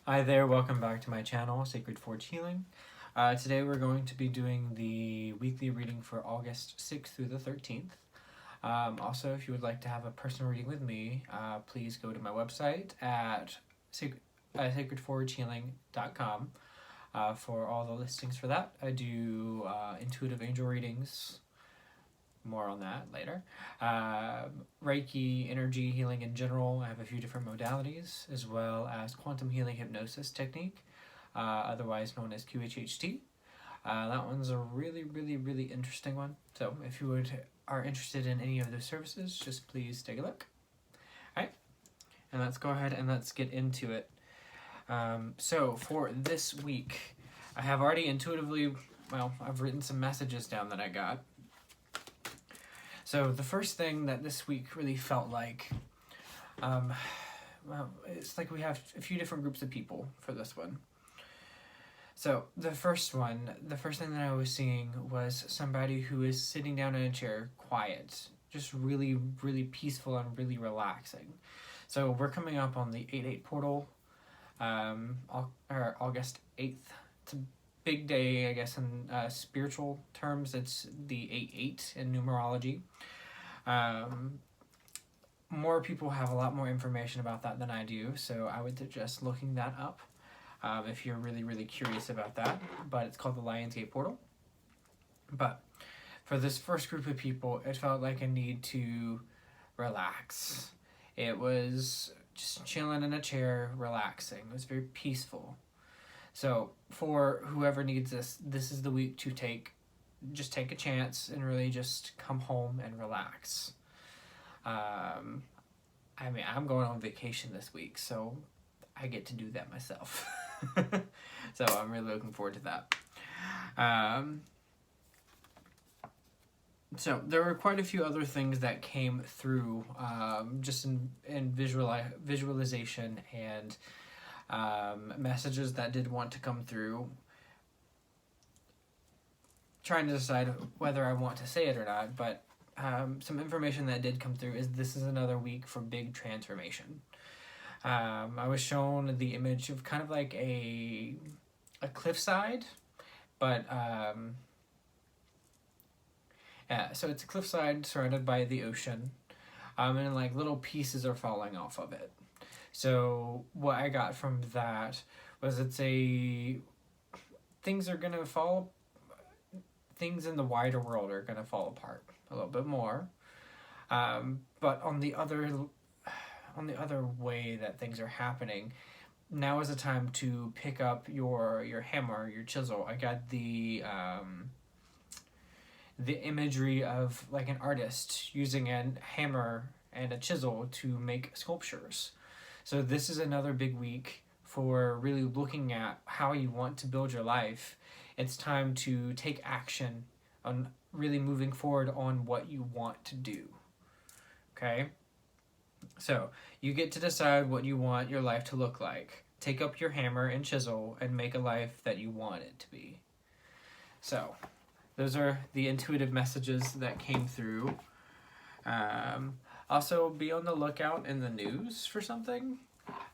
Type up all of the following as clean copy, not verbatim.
Hi there, welcome back to my channel, Sacred Forge Healing. Today we're going to be doing the weekly reading for August 6th through the 13th. Also, if you would like to have a personal reading with me, please go to my website at sacredforgehealing.com for all the listings for that. I do intuitive angel readings, more on that later. Reiki, energy healing in general. I have a few different modalities, as well as quantum healing hypnosis technique, otherwise known as QHHT. That one's a really interesting one. So if you are interested in any of those services, just please take a look. All right, and let's go ahead and let's get into it. So for this week, I have already intuitively, I've written some messages down that I got. So the first thing that this week really felt like, it's like we have a few different groups of people for this one. So the first thing that I was seeing was somebody who is sitting down in a chair, quiet, just really peaceful and really relaxing. So we're coming up on the 8/8 portal, August 8th. It's a big day, I guess, in spiritual terms. It's the 8/8 in numerology. More people have a lot more information about that than I do, so I would suggest looking that up if you're really curious about that. But it's called the Lionsgate Portal. But for this first group of people, it felt like a need to relax. It was just chilling in a chair, relaxing. It was very peaceful. So for whoever needs this, this is the week to take a chance and really just come home and relax. I'm going on vacation this week, so I get to do that myself. So I'm really looking forward to that. So there were quite a few other things that came through just in visualization and messages that did want to come through. Trying to decide whether I want to say it or not, but some information that did come through is this is another week for big transformation. I was shown the image of kind of like a cliffside, but so it's a cliffside surrounded by the ocean, and like little pieces are falling off of it. So what I got from that was things in the wider world are going to fall apart a little bit more. But on the other way that things are happening, now is the time to pick up your hammer, your chisel. I got the imagery of like an artist using a hammer and a chisel to make sculptures. So this is another big week for really looking at how you want to build your life. It's time to take action on really moving forward on what you want to do. Okay? So you get to decide what you want your life to look like. Take up your hammer and chisel and make a life that you want it to be. So those are the intuitive messages that came through. Also, be on the lookout in the news for something.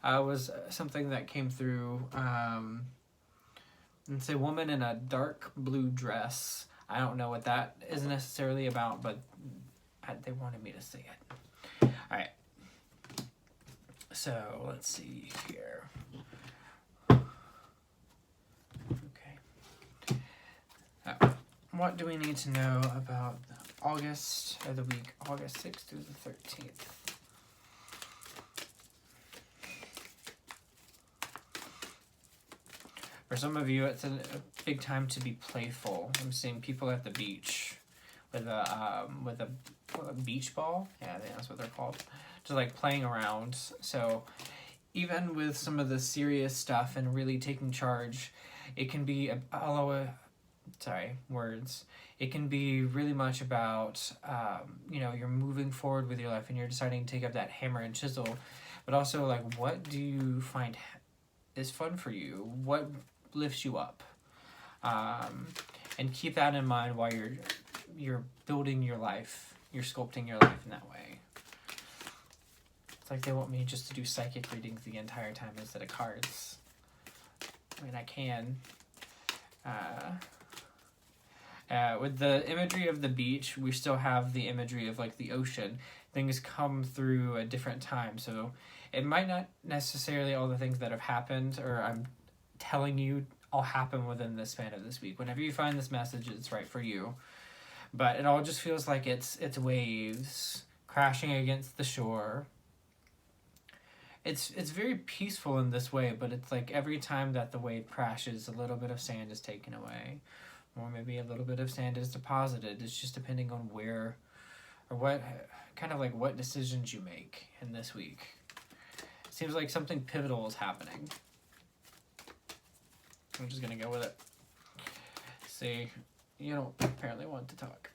Was something that came through. It's a woman in a dark blue dress. I don't know what that is necessarily about, but they wanted me to say it. All right. So let's see here. Okay. What do we need to know about the week August 6th through the 13th? For some of you, it's a big time to be playful. I'm seeing people at the beach with a beach ball. Yeah, I think that's what they're called. Just like playing around. So even with some of the serious stuff and really taking charge, it can be It can be really much about you're moving forward with your life and you're deciding to take up that hammer and chisel, but also like what do you find is fun for you? What lifts you up? And keep that in mind while you're building your life, you're sculpting your life in that way. It's like they want me just to do psychic readings the entire time instead of cards. I mean, I can. With the imagery of the beach, we still have the imagery of like the ocean. Things come through at different times, so it might not necessarily all the things that have happened, or I'm telling you, all happen within the span of this week. Whenever you find this message, it's right for you. But it all just feels like it's waves crashing against the shore. It's very peaceful in this way, but it's like every time that the wave crashes, a little bit of sand is taken away. Or maybe a little bit of sand is deposited. It's just depending on where or what kind of like what decisions you make in this week. It seems like something pivotal is happening. I'm just gonna go with it. See, you don't apparently want to talk.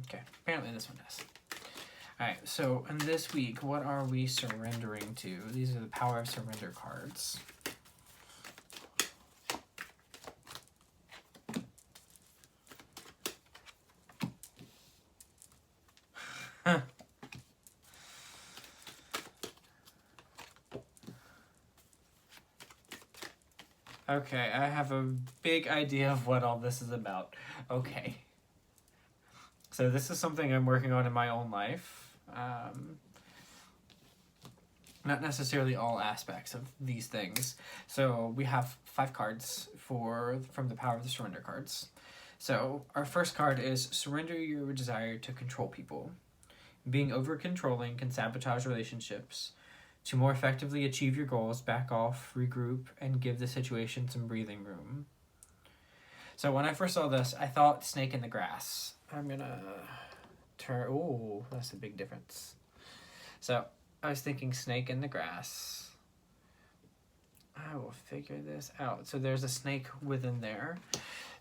Okay, apparently this one does. Alright, so in this week, what are we surrendering to? These are the Power of Surrender cards. Okay, I have a big idea of what all this is about. Okay. So this is something I'm working on in my own life. Not necessarily all aspects of these things. So we have 5 cards from the Power of the Surrender cards. So our first card is surrender your desire to control people. Being over-controlling can sabotage relationships. To more effectively achieve your goals, back off, regroup, and give the situation some breathing room. So when I first saw this, I thought snake in the grass. I'm gonna turn... Ooh, that's a big difference. So I was thinking snake in the grass. I will figure this out. So there's a snake within there.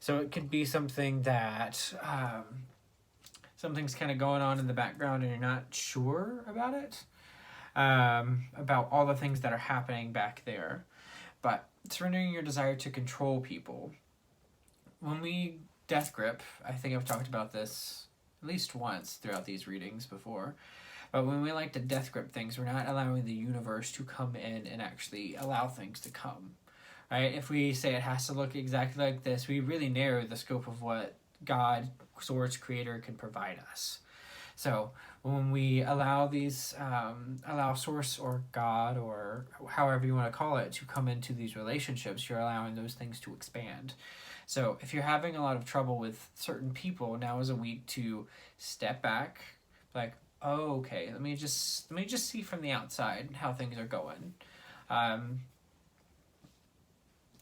So it could be something that... something's kind of going on in the background and you're not sure about it. About all the things that are happening back there. But surrendering your desire to control people. When we death grip, I think I've talked about this at least once throughout these readings before, but when we like to death grip things, we're not allowing the universe to come in and actually allow things to come. Right? If we say it has to look exactly like this, we really narrow the scope of what God, Source, Creator can provide us. So when we allow these, allow Source or God or however you want to call it to come into these relationships, you're allowing those things to expand. So if you're having a lot of trouble with certain people, now is a week to step back, like, oh, okay, let me just see from the outside how things are going.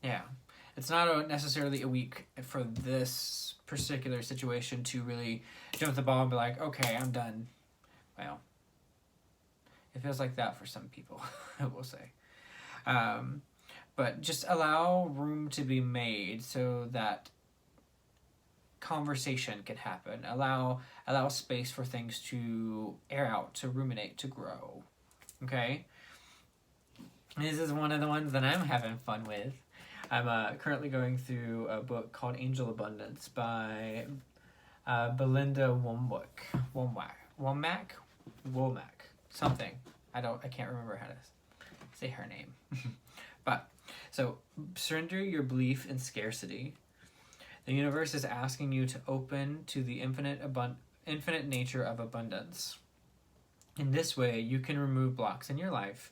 Yeah, it's not necessarily a week for this particular situation to really jump the ball and be like, okay, I'm done. Well, it feels like that for some people, I will say. But just allow room to be made so that conversation can happen. Allow space for things to air out, to ruminate, to grow. Okay? This is one of the ones that I'm having fun with. I'm currently going through a book called Angel Abundance by Belinda Womack, something. I can't remember how to say her name. But so surrender your belief in scarcity. The universe is asking you to open to the infinite nature of abundance. In this way, you can remove blocks in your life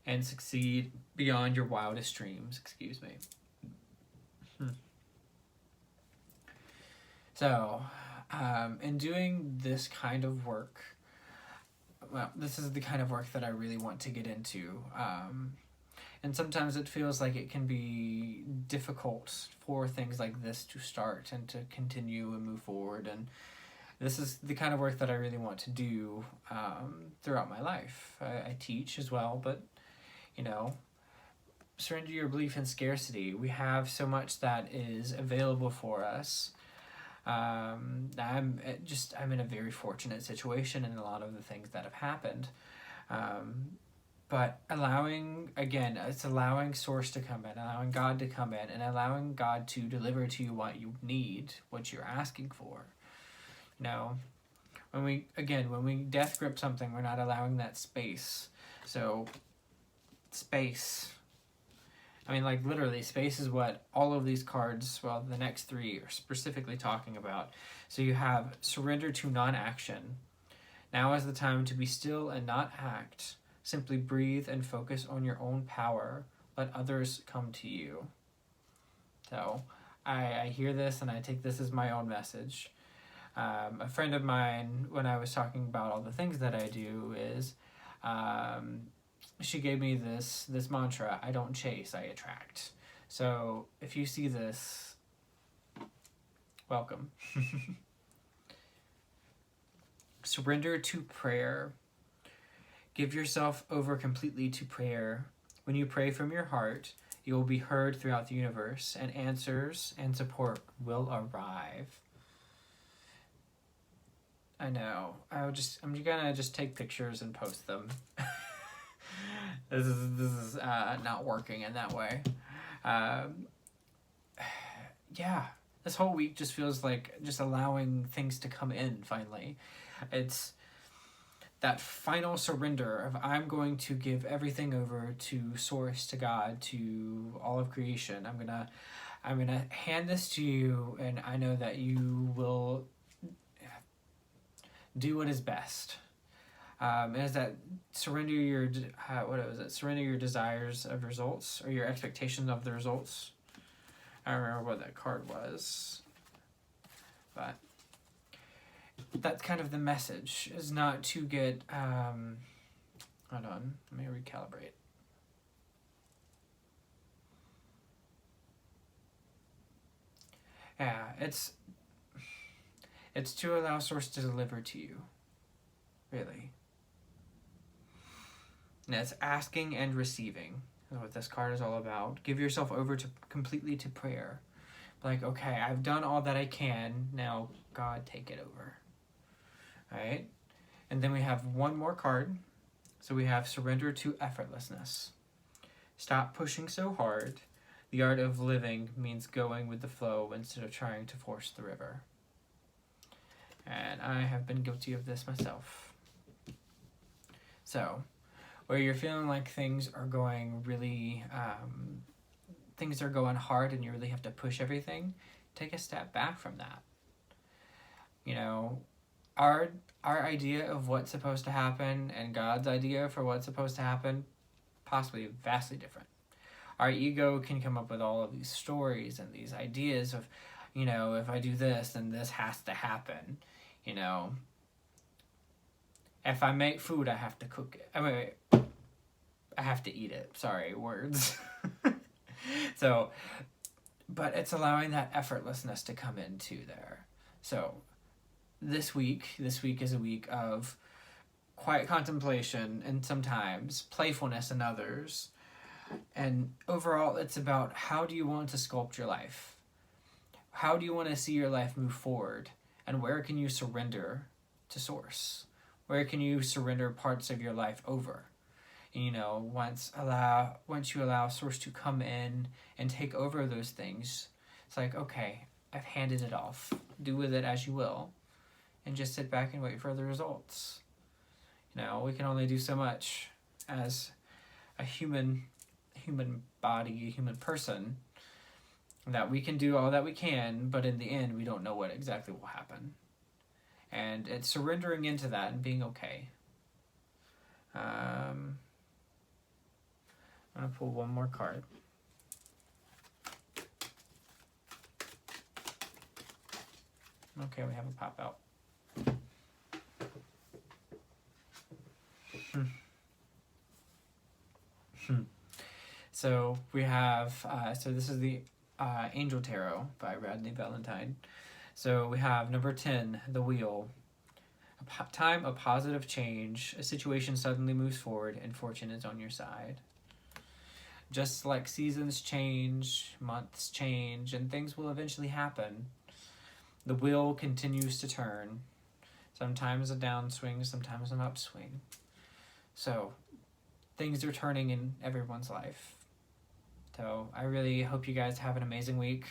and succeed beyond your wildest dreams. Excuse me. So, in doing this kind of work, well, this is the kind of work that I really want to get into. And sometimes it feels like it can be difficult for things like this to start and to continue and move forward. And this is the kind of work that I really want to do throughout my life. I teach as well, but, surrender your belief in scarcity. We have so much that is available for us. I'm in a very fortunate situation in a lot of the things that have happened. But allowing Source to come in, allowing God to come in, and allowing God to deliver to you what you need, what you're asking for. When we death grip something, we're not allowing that space. So space. I mean, like, literally, space is what all of these cards, well, the next three are specifically talking about. So you have surrender to non-action. Now is the time to be still and not act. Simply breathe and focus on your own power. Let others come to you. So I hear this and I take this as my own message. A friend of mine, when I was talking about all the things that I do, is she gave me this mantra: I don't chase, I attract. So if you see this, welcome. Surrender to prayer. Give yourself over completely to prayer. When you pray from your heart, you will be heard throughout the universe, and answers and support will arrive. I know. I'm gonna just take pictures and post them. This is not working in that way. Yeah, this whole week just feels like just allowing things to come in finally. It's that final surrender of I'm going to give everything over to Source, to God, to all of creation. I'm gonna hand this to you, and I know that you will do what is best. Is that surrender your surrender your desires of results, or your expectations of the results. I don't remember what that card was, but that's kind of the message, is not to get hold on, let me recalibrate. Yeah, it's to allow Source to deliver to you, really. And it's asking and receiving is what this card is all about. Give yourself over completely to prayer. Like, okay, I've done all that I can, now God, take it over. Right? And then we have one more card. So we have surrender to effortlessness. Stop pushing so hard. The art of living means going with the flow instead of trying to force the river. And I have been guilty of this myself. So, where you're feeling like things are going really, things are going hard and you really have to push everything, take a step back from that. You know, our idea of what's supposed to happen and God's idea for what's supposed to happen, possibly vastly different. Our ego can come up with all of these stories and these ideas of, you know, if I do this, then this has to happen. You know, if I make food, I have to cook it. I have to eat it. Sorry, words. So, but it's allowing that effortlessness to come into there. So, this week is a week of quiet contemplation and sometimes playfulness in others. And overall, it's about how do you want to sculpt your life? How do you want to see your life move forward? And where can you surrender to Source? Where can you surrender parts of your life over? And, you know, once you allow Source to come in and take over those things, it's like, okay, I've handed it off. Do with it as you will. And just sit back and wait for the results. You know, we can only do so much as a human body, a human person, that we can do all that we can, but in the end, we don't know what exactly will happen. And it's surrendering into that and being okay. I'm going to pull one more card. Okay, we have a pop out. So we have, so this is the Angel Tarot by Radley Valentine. So we have number 10, the Wheel. A time of positive change. A situation suddenly moves forward and fortune is on your side. Just like seasons change, months change, and things will eventually happen, the wheel continues to turn. Sometimes a downswing, sometimes an upswing. So things are turning in everyone's life. So I really hope you guys have an amazing week.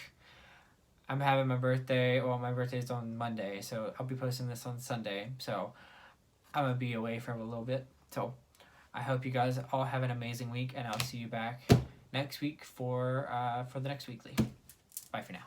I'm having my birthday. Well, my birthday's on Monday, so I'll be posting this on Sunday. So I'm going to be away for a little bit. So I hope you guys all have an amazing week, and I'll see you back next week for the next weekly. Bye for now.